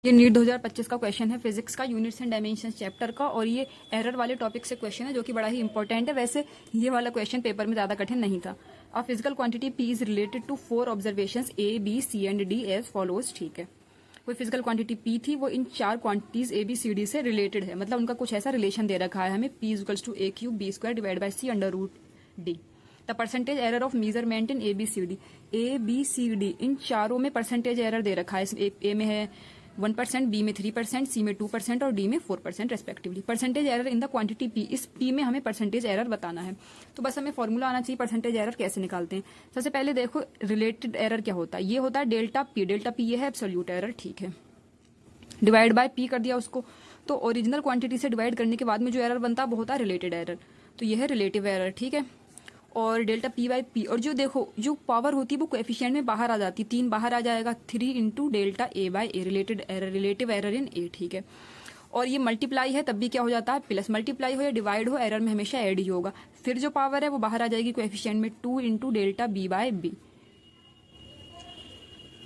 ये नीट 2025 का क्वेश्चन है फिजिक्स का यूनिट्स एंड डायमेंशंस चैप्टर का, और ये एरर वाले टॉपिक से क्वेश्चन है जो कि बड़ा ही इंपॉर्टेंट है। वैसे ये वाला क्वेश्चन पेपर में ज्यादा कठिन नहीं था। A physical quantity P is related to 4 observations A B C and D as follows. ठीक है, कोई फिजिकल क्वांटिटी पी थी, वो इन 4 quantities A B C D से रिलेटेड है, मतलब उनका कुछ ऐसा रिलेशन दे रखा है हमें, P equals to A cube B square divide by C under root D. The percentage error of measurement in A B C D, इन चारों में परसेंटेज एरर दे रखा है। ए में है 1%, बी में 3%, सी में 2% और डी में 4% respectively. Percentage error in the quantity P, इस पी में हमें परसेंटेज एरर बताना है। तो बस हमें फॉर्मूला आना चाहिए परसेंटेज एरर कैसे निकालते हैं। सबसे पहले देखो रिलेटेड एरर क्या होता है, ये होता है डेल्टा पी। डेल्टा पी ये है एब्सोल्यूट एरर, ठीक है, डिवाइड बाय पी कर दिया उसको। तो ओरिजिनल क्वांटिटी से डिवाइड करने के बाद में जो एरर बनता है वो होता है रिलेटेड एरर, तो ये है रिलेटिव एरर, ठीक है। और डेल्टा पी बाई पी, और जो देखो जो पावर होती है वो कोएफिशिएंट में बाहर आ जाती है, 3 बाहर आ जाएगा, 3 into delta A by A, relative error in A, ठीक है। और ये मल्टीप्लाई है तब भी क्या हो जाता है प्लस, मल्टीप्लाई हो या डिवाइड हो एरर में हमेशा ऐड ही होगा। फिर जो पावर है वो बाहर आ जाएगी कोएफिशिएंट में, 2 into delta B by B,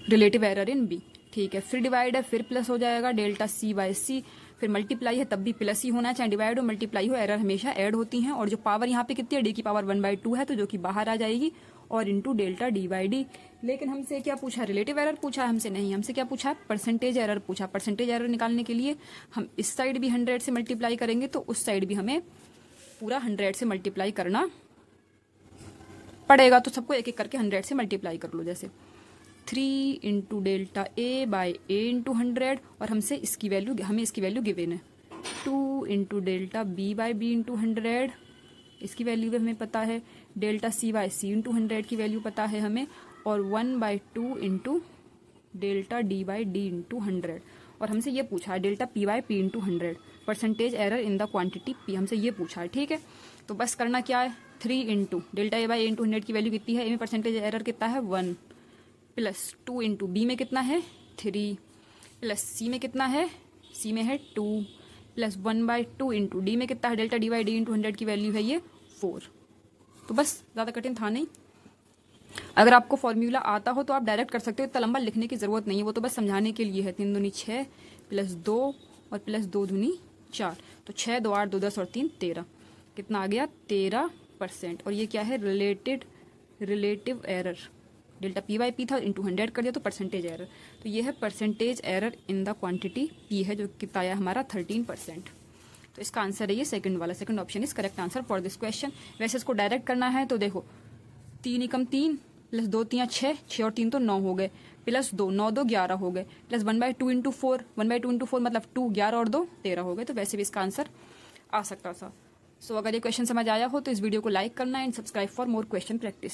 relative error in B, ठीक है। फिर डिवाइड है, फिर प्लस हो जाएगा डेल्टा सी बाय सी, फिर मल्टीप्लाई है तब भी प्लस ही होना, चाहे डिवाइड हो मल्टीप्लाई हो, एरर हमेशा ऐड होती हैं। और जो पावर यहाँ पे कितनी है, डी की पावर 1/2 है, तो जो कि बाहर आ जाएगी, और into delta D by D. लेकिन हमसे क्या पूछा, रिलेटिव एरर पूछा है हमसे, नहीं, हमसे क्या पूछा, परसेंटेज एरर पूछा। परसेंटेज एरर निकालने के लिए हम इस साइड भी 100 से मल्टीप्लाई करेंगे, तो उस साइड भी हमें पूरा 100 से मल्टीप्लाई करना पड़ेगा। तो सबको एक एक करके 100 से मल्टीप्लाई कर लो, जैसे 3 into delta A by A into 100, और हमें इसकी वैल्यू गिवन है 2 into delta B by B into 100, इसकी वैल्यू भी हमें पता है, delta C by C into 100 की वैल्यू पता है हमें, और 1/2 into delta D by D into 100। और हमसे ये पूछा है delta P by P into 100, percentage error in the quantity P, हमसे ये पूछा है, ठीक है। तो बस करना क्या है, 3 into delta A by A into 100 की वैल्यू कितनी है, ए में परसेंटेज एरर कितना है 1, प्लस 2 इंटू बी में कितना है 3, प्लस सी में कितना है, सी में है 2, प्लस 1/2 इंटू डी में कितना है, delta D by D into 100 की वैल्यू है ये 4। तो बस ज़्यादा कठिन था नहीं। अगर आपको फॉर्मूला आता हो तो आप डायरेक्ट कर सकते हो, इतना लंबा लिखने की ज़रूरत नहीं है, वो तो बस समझाने के लिए है। 3 दूनी 6 प्लस 2 और प्लस 2 दूनी 4, तो 6 2 8 2 10 और 3 13, कितना आ गया 13%। और ये क्या है, relative error, delta P by P था इंटू 100 कर दिया तो परसेंटेज एरर, तो ये है percentage error in the quantity P है, जो कितना आया हमारा 13%। तो इसका आंसर है ये सेकंड वाला, second option is correct answer for this question. वैसे इसको डायरेक्ट करना है तो देखो 3 एकम 3 प्लस 2 3 6, 6 और 3 तो 9 हो गए, प्लस 2 9 2 11 हो गए, प्लस 1/2 इंटू 4, 1/2 इंटू 4 मतलब 2, 11 और 2 13 हो गए। तो वैसे भी इसका आंसर आ सकता था। सो अगर ये क्वेश्चन समझ आया हो तो इस वीडियो को लाइक करना and subscribe for more question practice.